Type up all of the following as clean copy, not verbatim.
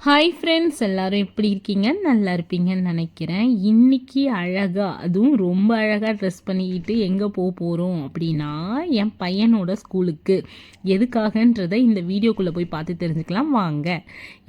Hi friends, எல்லோரும் எப்படி இருக்கீங்க? நல்லா இருப்பீங்கன்னு நினைக்கிறேன். இன்றைக்கி அழகாக, அதுவும் ரொம்ப அழகாக ட்ரெஸ் பண்ணிக்கிட்டு எங்கே போகிறோம் அப்படின்னா, என் பையனோட ஸ்கூலுக்கு. எதுக்காகன்றதை இந்த வீடியோக்குள்ளே போய் பார்த்து தெரிஞ்சுக்கலாம் வாங்க.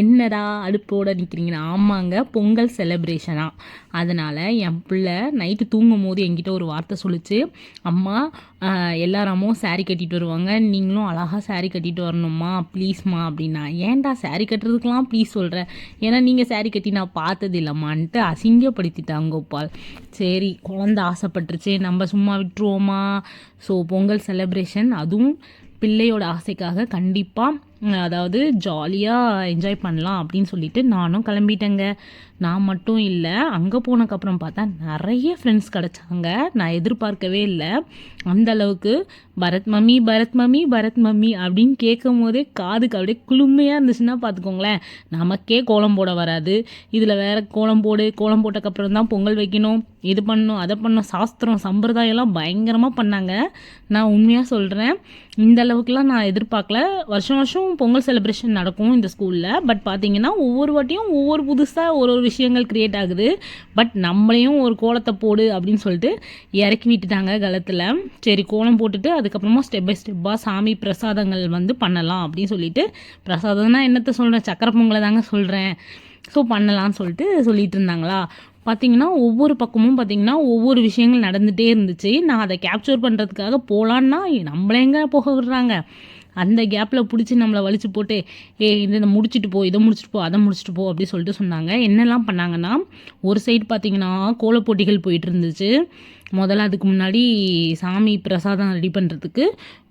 என்னடா அடுப்போடு நிற்கிறீங்கன்னா, ஆமாங்க, பொங்கல் செலிப்ரேஷனாக. அதனால் என் பிள்ளை நைட்டு தூங்கும் போது என்கிட்ட ஒரு வார்த்தை சொல்லிச்சு, அம்மா எல்லாராமும் சாரீ கட்டிட்டு வருவாங்க, நீங்களும் அழகாக சாரீ கட்டிட்டு வரணும்மா ப்ளீஸ்மா அப்படின்னா. ஏன்டா சாரீ கட்டுறதுக்கெலாம் ப்ளீஸ் சொல்கிறேன், ஏன்னா நீங்கள் சாரீ கட்டி நான் பார்த்தது இல்லைம்மான்ட்டு அசிங்கப்படுத்திட்டாங்க கோபால். சரி, குழந்த ஆசைப்பட்டுருச்சு, நம்ம சும்மா விட்டுருவோமா? ஸோ பொங்கல் செலிப்ரேஷன், அதுவும் பிள்ளையோட ஆசைக்காக கண்டிப்பாக, அதாவது ஜாலியாக என்ஜாய் பண்ணலாம் அப்படின்னு சொல்லிட்டு நானும் கிளம்பிட்டேங்க. நான் மட்டும் இல்லை, அங்கே போனதுக்கப்புறம் பார்த்தா நிறைய ஃப்ரெண்ட்ஸ் கிடச்சாங்க. நான் எதிர்பார்க்கவே இல்லை அந்த அளவுக்கு. Bharath mummy Bharath mummy Bharath mummy அப்படின்னு கேட்கும் போதே காதுக்கு அப்படியே குளுமையாக இருந்துச்சுன்னா பார்த்துக்கோங்களேன். நமக்கே கோலம் போட வராது, இதில் வேற கோலம் போட்டக்கப்புறம் தான் பொங்கல் வைக்கணும், இது பண்ணணும் அதை பண்ணணும், சாஸ்திரம் சம்பிரதாயம்லாம் பயங்கரமாக பண்ணாங்க. நான் உண்மையாக சொல்கிறேன், இந்த அளவுக்குலாம் நான் எதிர்பார்க்கல. வருஷம் வருஷம் பொங்கல் செலிப்ரேஷன் நடக்கும் இந்த ஸ்கூலில். பட் பார்த்தீங்கன்னா ஒவ்வொரு வாட்டியும் ஒவ்வொரு புதுசாக ஒரு விஷயங்கள் க்ரியேட் ஆகுது. பட் நம்மளையும் ஒரு கோலத்தை போடு அப்படின்னு சொல்லிட்டு இறக்கி விட்டுட்டாங்க களத்தில். சரி, கோலம் போட்டுட்டு அதுக்கப்புறமா ஸ்டெப் பை ஸ்டெப்பாக சாமி பிரசாதங்கள் பண்ணலாம் அப்படின்னு சொல்லிட்டு, பிரசாதம்னா என்னத்தை சொல்கிறேன், சக்கரை பொங்கலை தாங்க சொல்கிறேன். ஸோ பண்ணலான்னு சொல்லிட்டு இருந்தாங்களா. பார்த்திங்கன்னா ஒவ்வொரு பக்கமும் பார்த்திங்கன்னா ஒவ்வொரு விஷயங்கள் நடந்துகிட்டே இருந்துச்சு. நான் அதை கேப்சர் பண்ணுறதுக்காக போகலான்னா நம்மள எங்கே போக விடுறாங்க. அந்த கேப்பில் பிடிச்சி நம்மளை வலிச்சு போட்டு, இதை முடிச்சுட்டு போ, இதை முடிச்சுட்டு போ, அதை முடிச்சுட்டு போ அப்படி சொல்லிட்டு சொன்னாங்க. என்னெல்லாம் பண்ணாங்கன்னா, ஒரு சைடு பார்த்திங்கன்னா கோலப்போட்டிகள் போயிட்டு இருந்துச்சு. முதல்ல அதுக்கு முன்னாடி சாமி பிரசாதம் ரெடி பண்ணுறதுக்கு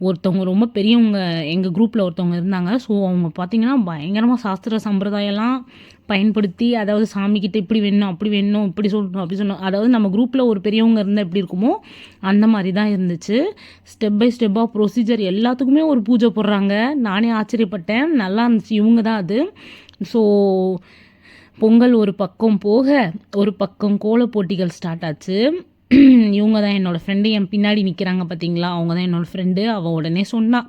ஒருத்தவங்க ரொம்ப பெரியவங்க எங்கள் குரூப்பில் ஒருத்தவங்க இருந்தாங்க. ஸோ அவங்க பார்த்திங்கன்னா பயங்கரமாக சாஸ்திர சம்பிரதாயம்லாம் பயன்படுத்தி, அதாவது சாமிக்கிட்ட இப்படி வேணும் அப்படி வேணும் இப்படி சொல்லணும் அப்படி சொன்னோம். அதாவது நம்ம குரூப்பில் ஒரு பெரியவங்க இருந்தால் எப்படி இருக்குமோ அந்த மாதிரி தான் இருந்துச்சு. ஸ்டெப் பை ஸ்டெப்பாக ப்ரொசீஜர் எல்லாத்துக்குமே ஒரு பூஜை போடுறாங்க. நானே ஆச்சரியப்பட்டேன், நல்லா இருந்துச்சு. இவங்க தான் அது. ஸோ பொங்கல் ஒரு பக்கம் போக, ஒரு பக்கம் கோலப் போட்டிகள் ஸ்டார்ட் ஆச்சு. இவங்க தான் என்னோடய ஃப்ரெண்டு, என் பின்னாடி நிற்கிறாங்க பார்த்தீங்களா, அவங்க தான் என்னோடய ஃப்ரெண்டு. அவள் உடனே சொன்னான்,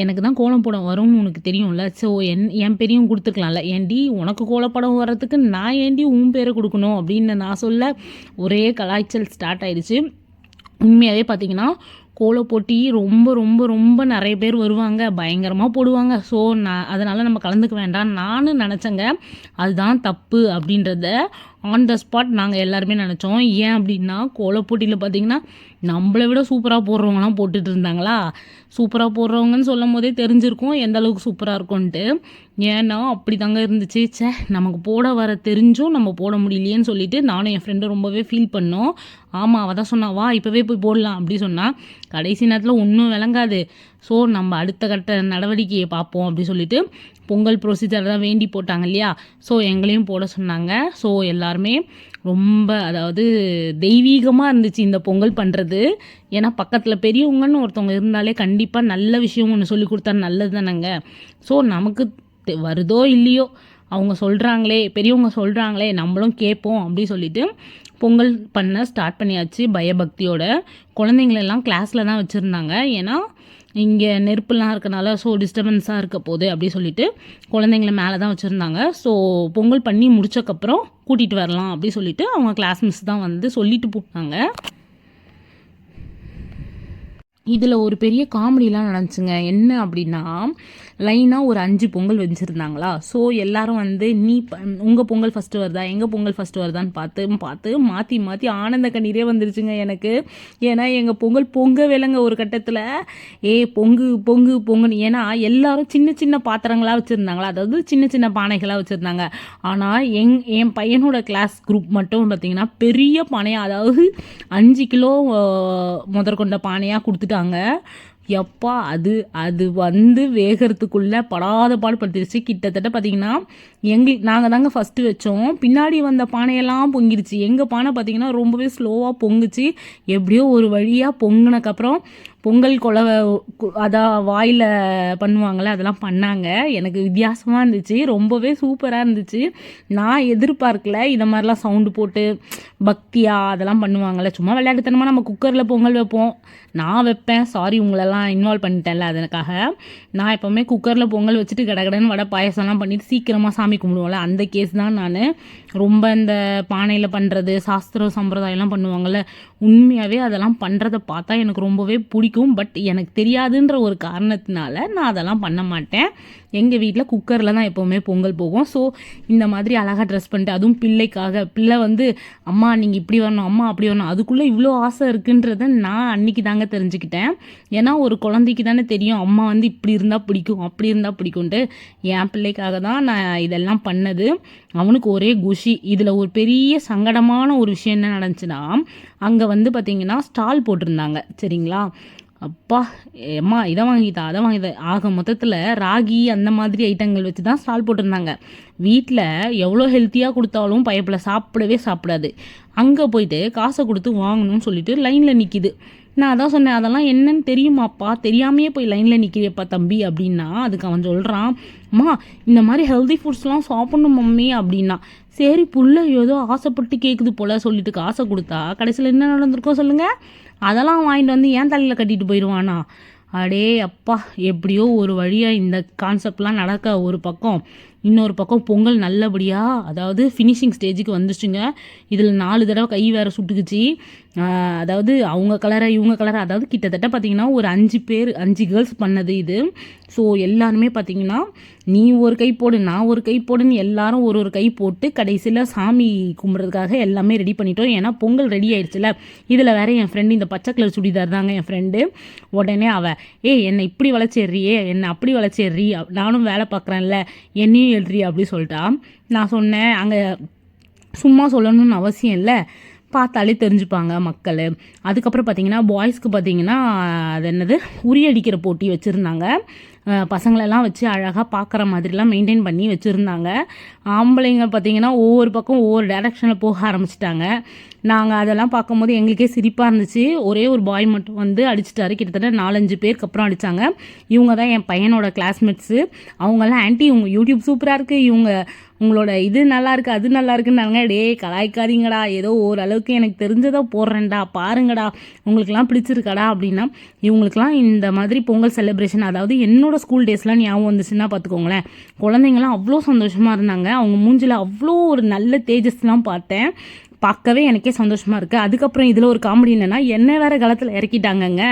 எனக்கு தான் கோலம் போட வரும்னு உனக்கு தெரியும்ல, ஸோ என் பேரையும் கொடுத்துக்கலாம்ல, ஏண்டி உனக்கு கோலப்படம் வர்றதுக்கு நான் ஏண்டி உன் பேரை கொடுக்கணும் அப்படின்னு நான் சொல்ல ஒரே கலாய்ச்சல் ஸ்டார்ட் ஆயிடுச்சு. உண்மையாகவே பார்த்தீங்கன்னா கோலப்போட்டி ரொம்ப ரொம்ப ரொம்ப நிறைய பேர் வருவாங்க, பயங்கரமாக போடுவாங்க. ஸோ அதனால் நம்ம கலந்துக்க வேண்டாம் நானும் நினச்சேங்க. அதுதான் தப்பு அப்படின்றத ஆன் த ஸ்பாட் நாங்கள் எல்லாருமே நினச்சோம். ஏன் அப்படின்னா கோலப்போட்டியில் பார்த்திங்கன்னா நம்மளை விட சூப்பராக போடுறவங்களாம் போட்டுட்டு இருந்தாங்களா. சூப்பராக போடுறவங்கன்னு சொல்லும் போதே தெரிஞ்சிருக்கும் எந்த அளவுக்கு சூப்பராக இருக்கும்ன்ட்டு. ஏன்னா அப்படி தாங்க இருந்துச்சு. நமக்கு போட வர தெரிஞ்சும் நம்ம போட முடியலையேன்னு சொல்லிட்டு நானும் என் ஃப்ரெண்டும் ரொம்பவே ஃபீல் பண்ணோம். ஆமாம், அவள் தான் சொன்னா, வா இப்போவே போய் போடலாம் அப்படி சொன்னால். கடைசி நேரத்தில் ஒன்றும் விளங்காது. ஸோ நம்ம அடுத்த கட்ட நடவடிக்கையை பார்ப்போம் அப்படி சொல்லிட்டு பொங்கல் ப்ரொசீஜர் தான் வேண்டி போட்டாங்க இல்லையா. ஸோ எங்களையும் போட சொன்னாங்க. ஸோ எல்லாருமே ரொம்ப, அதாவது தெய்வீகமாக இருந்துச்சு இந்த பொங்கல் பண்ணுறது. ஏன்னா பக்கத்தில் பெரியவங்கன்னு ஒருத்தவங்க இருந்தாலே கண்டிப்பாக நல்ல விஷயம் ஒன்று சொல்லி கொடுத்தா நல்லது தானேங்க. ஸோ நமக்கு வருதோ இல்லையோ, அவங்க சொல்கிறாங்களே, பெரியவங்க சொல்கிறாங்களே, நம்மளும் கேட்போம் அப்படி சொல்லிட்டு பொங்கல் பண்ண ஸ்டார்ட் பண்ணியாச்சு பயபக்தியோட. குழந்தைங்களெல்லாம் கிளாஸில் தான் வச்சுருந்தாங்க. ஏன்னா இங்கே நெருப்புலாம் இருக்கனால ஸோ டிஸ்டர்பன்ஸாக இருக்க போகுது அப்படி சொல்லிட்டு குழந்தைங்கள மேலே தான் வச்சுருந்தாங்க. ஸோ பொங்கல் பண்ணி முடிச்சக்கப்புறம் கூட்டிகிட்டு வரலாம் அப்படி சொல்லிட்டு அவங்க கிளாஸ் மிஸ் தான் சொல்லிட்டு போனாங்க. இதில் ஒரு பெரிய காமெடிலாம் நடந்துச்சுங்க. என்ன அப்படின்னா, லைனாக ஒரு 5 பொங்கல் வச்சுருந்தாங்களா. ஸோ எல்லோரும் நீ உங்கள் பொங்கல் ஃபஸ்ட்டு வருதா, எங்கள் பொங்கல் ஃபஸ்ட்டு வருதான்னு பார்த்து மாற்றி மாற்றி ஆனந்த கண்ணீரே வந்துருச்சுங்க எனக்கு. ஏன்னா எங்கள் பொங்கல் பொங்கவேலைங்க ஒரு கட்டத்தில். பொங்கு பொங்கு பொங்குன்னு. ஏன்னா எல்லோரும் சின்ன சின்ன பாத்திரங்களாக வச்சுருந்தாங்களா, அதாவது சின்ன சின்ன பானைகளாக வச்சுருந்தாங்க. ஆனால் என் பையனோட கிளாஸ் குரூப் மட்டும் பார்த்திங்கன்னா பெரிய பானையாக, அதாவது 5 கிலோ முதற்கொண்ட பானையாக கொடுத்துட்டு எப்பா அது வேகிறதுக்குள்ளே படாத பாடுபடுத்திடுச்சு. கிட்டத்தட்ட பார்த்தீங்கன்னா நாங்கள் தாங்க ஃபஸ்ட்டு வச்சோம். பின்னாடி வந்த பானையெல்லாம் பொங்கிடுச்சு. எங்கள் பானை பார்த்தீங்கன்னா ரொம்பவே ஸ்லோவாக பொங்குச்சு. எப்படியோ ஒரு வழியாக பொங்கினக்கப்புறம் பொங்கல் குலவை அதான் வாயில் பண்ணுவாங்கள்ல, அதெல்லாம் பண்ணாங்க. எனக்கு வித்தியாசமாக இருந்துச்சு, ரொம்பவே சூப்பராக இருந்துச்சு. நான் எதிர்பார்க்கல இதை மாதிரிலாம் சவுண்டு போட்டு பக்தியா அதெல்லாம் பண்ணுவாங்கள்ல. சும்மா விளையாட்டுத்தனமாக நம்ம குக்கரில் பொங்கல் வைப்போம், நான் வைப்பேன். சாரி உங்களெல்லாம் இன்வால்வ் பண்ணிட்டேன்ல, அதற்காக. நான் எப்போவுமே குக்கரில் பொங்கல் வச்சுட்டு கடகடன்னு வடை பாயசம்லாம் பண்ணிவிட்டு சீக்கிரமாக சாமி கும்பிடுவோம்ல, அந்த கேஸ் தான் நான். ரொம்ப இந்த பானையில் பண்ணுறது சாஸ்திர சம்பிரதாயம்லாம் பண்ணுவாங்கள்ல, உண்மையாகவே அதெல்லாம் பண்ணுறதை பார்த்தா எனக்கு ரொம்பவே பிடிக்கும். பட் எனக்கு தெரியாதுன்ற ஒரு காரணத்தினால நான் அதெல்லாம் பண்ண மாட்டேன். எங்கள் வீட்டில் குக்கரில் தான் எப்போவுமே பொங்கல் போகும். ஸோ இந்த மாதிரி அழகாக ட்ரெஸ் பண்ணிட்டு, அதுவும் பிள்ளைக்காக, பிள்ளை வந்து அம்மா நீங்கள் இப்படி வரணும், அம்மா அப்படி வரணும், அதுக்குள்ளே இவ்வளோ ஆசை இருக்குன்றதை நான் அன்றைக்கி தாங்க தெரிஞ்சுக்கிட்டேன். ஏன்னா ஒரு குழந்தைக்கு தானே தெரியும் அம்மா வந்து இப்படி இருந்தால் பிடிக்கும், அப்படி இருந்தால் பிடிக்கும்ன்ட்டு. என் பிள்ளைக்காக தான் நான் இதெல்லாம் பண்ணது. அவனுக்கு ஒரே குஷி. இதில் ஒரு பெரிய சங்கடமான ஒரு விஷயம் என்ன நடந்துச்சுன்னா, அங்கே வந்து பார்த்திங்கன்னா ஸ்டால் போட்டிருந்தாங்க, சரிங்களா. அப்பா அம்மா இதை வாங்கிட்டா அதை வாங்கிட்டா, ஆக மொத்தத்தில் ராகி அந்த மாதிரி ஐட்டங்கள் வச்சு தான் ஸ்டால் போட்டிருந்தாங்க. வீட்டில் எவ்வளோ ஹெல்த்தியாக கொடுத்தாலும் பயப்பில் சாப்பிடவே சாப்பிடாது. அங்கே போயிட்டு காசை கொடுத்து வாங்கணும்னு சொல்லிட்டு லைனில் நிற்கிது. நான் அதான் சொன்னேன், அதெல்லாம் என்னன்னு தெரியுமாப்பா, தெரியாமையே போய் லைனில் நிற்கிறியப்பா தம்பி அப்படின்னா, அதுக்கு அவன் சொல்கிறான், அம்மா இந்த மாதிரி ஹெல்தி ஃபுட்ஸ்லாம் சாப்பிட்ணும் மம்மி அப்படின்னா. சரி புள்ள ஏதோ ஆசைப்பட்டு கேட்குது போல் சொல்லிட்டு காசை கொடுத்தா கடைசியில் என்ன நடந்திருக்கோ சொல்லுங்கள். அதெல்லாம் வாங்கிட்டு வந்து ஏன் தலையில் கட்டிட்டு போயிடுவானா. அடே அப்பா, எப்படியோ ஒரு வழியாக இந்த கான்செப்ட்லாம் நடக்க ஒரு பக்கம், இன்னொரு பக்கம் பொங்கல் நல்லபடியாக அதாவது ஃபினிஷிங் ஸ்டேஜுக்கு வந்துச்சுங்க. இதில் 4 தடவை கை வேறு சுட்டுக்குச்சு. அதாவது அவங்க கலரை இவங்க கலரை, அதாவது கிட்டத்தட்ட பார்த்திங்கன்னா ஒரு 5 கேர்ள்ஸ் பண்ணது இது. ஸோ எல்லாருமே பார்த்திங்கன்னா நீ ஒரு கை போடு நான் ஒரு கை போடுன்னு எல்லாரும் ஒரு கை போட்டு கடைசியில் சாமி கும்பிட்றதுக்காக எல்லாமே ரெடி பண்ணிட்டோம். ஏன்னா பொங்கல் ரெடி ஆயிடுச்சுல. இதில் வேறு என் ஃப்ரெண்டு இந்த பச்சை கலர் சுடிதார் தாங்க என் ஃப்ரெண்டு. உடனே என்னை இப்படி வளைச்சேறியே, என்னை அப்படி வளைச்சேறி, நானும் வேலை பார்க்குறேன்ல என்னையும் எழுறி அப்படி சொல்லிட்டா. நான் சொன்னேன், அங்கே சும்மா சொல்லணும்னு அவசியம் இல்லை, பார்த்தாலே தெரிஞ்சுப்பாங்க மக்கள். அதுக்கப்புறம் பார்த்திங்கன்னா பாய்ஸ்க்கு பார்த்திங்கன்னா அது என்னது உரியடிக்கிற போட்டி வச்சுருந்தாங்க. பசங்களெல்லாம் வச்சு அழகாக பார்க்குற மாதிரிலாம் மெயின்டைன் பண்ணி வச்சுருந்தாங்க. ஆம்பளைங்க பார்த்திங்கன்னா ஒவ்வொரு பக்கம் ஒவ்வொரு டைரெக்ஷனில் போக ஆரம்பிச்சிட்டாங்க. நாங்கள் அதெல்லாம் பார்க்கும்போது எங்களுக்கே சிரிப்பாக இருந்துச்சு. ஒரே ஒரு பாய் மட்டும் வந்து அடிச்சிட்டாரு. கிட்டத்தட்ட 4-5 பேருக்கு அப்புறம் அடித்தாங்க. இவங்க தான் என் பையனோட கிளாஸ்மேட்ஸு. அவங்கெல்லாம் ஆன்ட்டி உங்கள் யூடியூப் சூப்பராக இருக்குது, உங்களோட இது நல்லா இருக்குது, அது நல்லா இருக்குன்னாங்க. டே கலாய்க்காதீங்கடா, ஏதோ ஓரளவுக்கு எனக்கு தெரிஞ்சதை போடுறேன்டா, பாருங்கடா, உங்களுக்குலாம் பிடிச்சிருக்காடா அப்படின்னா. இவங்களுக்குலாம் இந்த மாதிரி பொங்கல் செலிப்ரேஷன், அதாவது என்னோட ஸ்கூல் டேஸ்லாம் ஞாபகம் வந்துச்சுன்னா பார்த்துக்கோங்களேன். குழந்தைங்களாம் அவ்வளோ சந்தோஷமாக இருந்தாங்க. அவங்க மூஞ்சில் அவ்வளோ ஒரு நல்ல தேஜஸ்லாம் பார்த்தேன். பார்க்கவே எனக்கே சந்தோஷமாக இருக்குது. அதுக்கப்புறம் இதில் ஒரு காமெடி என்னென்னா, என்ன வேறு காலத்தில் இறக்கிட்டாங்கங்க.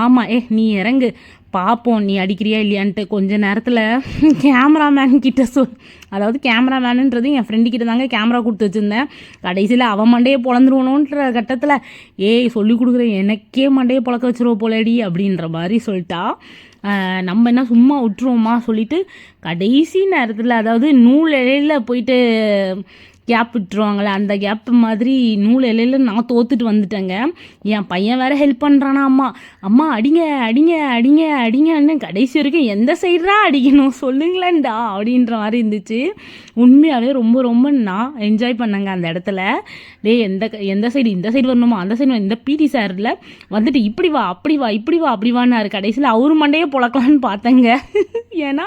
ஆமாம், நீ இறங்கு பார்ப்போம் நீ அடிக்கிறியா இல்லையான்ட்டு. கொஞ்ச நேரத்தில் கேமராமேன் கிட்ட அதாவது கேமராமேனுன்றது என் ஃப்ரெண்டு கிட்ட தாங்க கேமரா கொடுத்து வச்சுருந்தேன். கடைசியில் அவன் மண்டையை பொழந்துருவணுன்ற கட்டத்தில் சொல்லி கொடுக்குறேன், எனக்கே மண்டையை பொழக்க வச்சுருவோம் போலடி அப்படின்ற மாதிரி சொல்லிட்டா. நம்ம என்ன சும்மா விட்டுருவோமா சொல்லிட்டு கடைசி நேரத்தில், அதாவது நூல் இலையில் போயிட்டு கேப் விட்டுருவாங்களே, அந்த கேப் மாதிரி நூல் இலையில் நான் தோத்துட்டு வந்துட்டேங்க. என் பையன் வேறு ஹெல்ப் பண்ணுறானா, அம்மா அடிங்க அடிங்க அடிங்க அடிங்கன்னு. கடைசி வரைக்கும் எந்த சைடுடா அடிக்கணும் சொல்லுங்களேன்டா அப்படின்ற மாதிரி இருந்துச்சு. உண்மையாகவே ரொம்ப ரொம்ப நான் என்ஜாய் பண்ணேங்க அந்த இடத்துல. எந்த சைடு, இந்த சைடு வரணுமா அந்த சைடு, இந்த பிடி சாரில் வந்துட்டு இப்படி வா அப்படி வா இப்படி வா அப்படி வான்னாரு. கடைசியில் அவரு மண்டையே பொழக்கலான்னு பார்த்தேங்க. ஏன்னா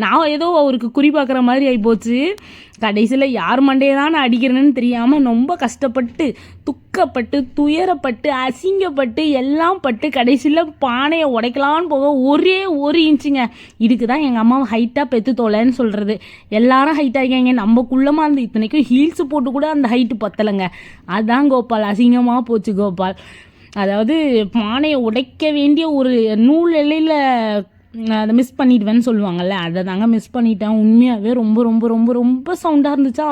நான் ஏதோ அவருக்கு குறி பார்க்குற மாதிரி ஆகிப்போச்சு. கடைசியில் யார் மண்டையை தான் நான் அடிக்கிறேன்னு தெரியாமல் ரொம்ப கஷ்டப்பட்டு துக்கப்பட்டு துயரப்பட்டு அசிங்கப்பட்டு எல்லாம் பட்டு கடைசியில் பானையை உடைக்கலான்னு போக ஒரே 1 இன்ச்சுங்க. இதுக்கு தான் எங்கள் அம்மாவை ஹைட்டாக பெற்று தொலைன்னு சொல்கிறது. எல்லாரும் ஹைட்டாக இருக்காங்க, நம்ம குள்ளமாக இருந்து இத்தனைக்கும் ஹீல்ஸ் போட்டு கூட அந்த ஹைட்டு பத்தலைங்க. அதான் கோபால், அசிங்கமாக போச்சு கோபால். அதாவது பானையை உடைக்க வேண்டிய ஒரு நூல் இலையில் அதை மிஸ் பண்ணிடுவேன்னு சொல்லுவாங்கள்ல, அதை தாங்க மிஸ் பண்ணிட்டேன். உண்மையாகவே ரொம்ப ரொம்ப ரொம்ப ரொம்ப சவுண்டாக இருந்துச்சா.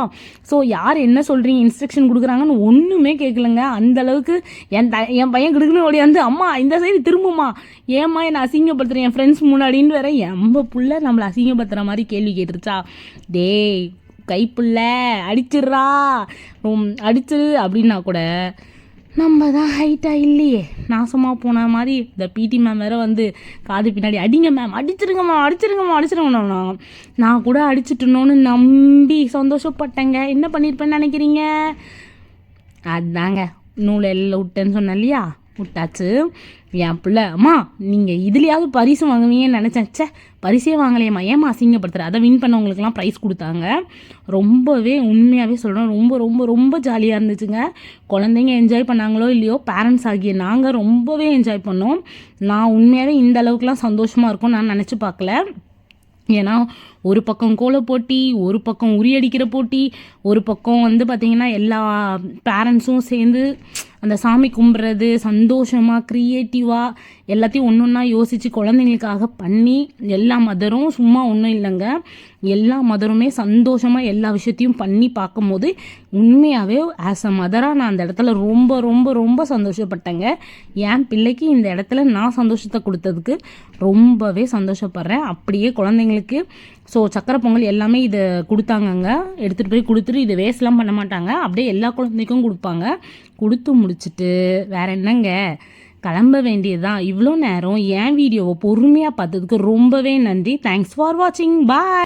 ஸோ யார் என்ன சொல்கிறீங்க, இன்ஸ்ட்ரக்ஷன் கொடுக்குறாங்கன்னு ஒன்றுமே கேட்கலங்க. அந்தளவுக்கு என் பையன் கிடுக்குன்னு ஓடி வந்து, அம்மா இந்த சைடு திரும்புமா, ஏம்மா என்னை அசிங்கப்படுத்துகிறேன் என் ஃப்ரெண்ட்ஸ் முன்னாடின்னு வேற எம்ப புள்ள நம்மளை அசிங்கப்படுத்துகிற மாதிரி கேள்வி கேட்டுருச்சா. டேய் கைப்புள்ள அடிச்சிட்றா அடிச்சிரு அப்படின்னா கூட நம்ம தான் ஹைட்டாக இல்லையே, நாசமாக போன மாதிரி. இந்த பிடி மேம் வேறு வந்து காது பின்னாடி அடிங்க மேம், அடிச்சிருங்கம்மா அடிச்சிருங்கம்மா அடிச்சிருங்கண்ணா. நான் கூட அடிச்சிட்டணும்னு நம்பி சந்தோஷப்பட்டேங்க. என்ன பண்ணியிருப்பேன்னு நினைக்கிறீங்க? அதுதாங்க நூல் எல்லாம் விட்டேன்னு சொன்னேன் இல்லையா, விட்டாச்சு. என் பிள்ளை அம்மா நீங்கள் இதுலையாவது பரிசு வாங்குவீங்கன்னு நினச்சேன். சே பரிசே வாங்கலையம்மா, ஏம்மா அசிங்கப்படுத்துகிற. அதை வின் பண்ணவங்களுக்குலாம் ப்ரைஸ் கொடுத்தாங்க. ரொம்பவே உண்மையாகவே சொல்கிறேன், ரொம்ப ரொம்ப ரொம்ப ஜாலியாக இருந்துச்சுங்க. குழந்தைங்க என்ஜாய் பண்ணாங்களோ இல்லையோ, பேரண்ட்ஸ் ஆகிய நாங்கள் ரொம்பவே என்ஜாய் பண்ணோம். நான் உண்மையாகவே இந்த அளவுக்குலாம் சந்தோஷமாக இருக்கும் நான் நினச்சி பார்க்கல. ஏன்னா ஒரு பக்கம் கோல போட்டி, ஒரு பக்கம் உரியடிக்கிற போட்டி, ஒரு பக்கம் வந்து பார்த்திங்கன்னா எல்லா பேரண்ட்ஸும் சேர்ந்து அந்த சாமி கும்பிட்றது, சந்தோஷமாக க்ரியேட்டிவாக எல்லாத்தையும் ஒன்று ஒன்றா யோசித்து குழந்தைங்களுக்காக பண்ணி, எல்லா மதரும் சும்மா ஒன்றும் இல்லைங்க, எல்லா மதருமே சந்தோஷமாக எல்லா விஷயத்தையும் பண்ணி பார்க்கும்போது உண்மையாகவே ஆஸ் அ மதராக நான் அந்த இடத்துல ரொம்ப ரொம்ப ரொம்ப சந்தோஷப்பட்டேங்க. என் பிள்ளைக்கு இந்த இடத்துல நான் சந்தோஷத்தை கொடுத்ததுக்கு ரொம்பவே சந்தோஷப்படுறேன். அப்படியே குழந்தைங்களுக்கு சக்கரை பொங்கல் எல்லாமே இதை கொடுத்தாங்கங்க. எடுத்துகிட்டு போய் கொடுத்துட்டு இதை வேஸ்ட்லாம் பண்ண மாட்டாங்க, அப்படியே எல்லா குழந்தைக்கும் கொடுப்பாங்க. கொடுத்து முடிச்சுட்டு வேற என்னங்க, கிளம்ப வேண்டியதுதான். இவ்வளோ நேரம் என் வீடியோவை பொறுமையாக பார்த்ததுக்கு ரொம்பவே நன்றி. தேங்க்ஸ் ஃபார் வாட்சிங். பாய்.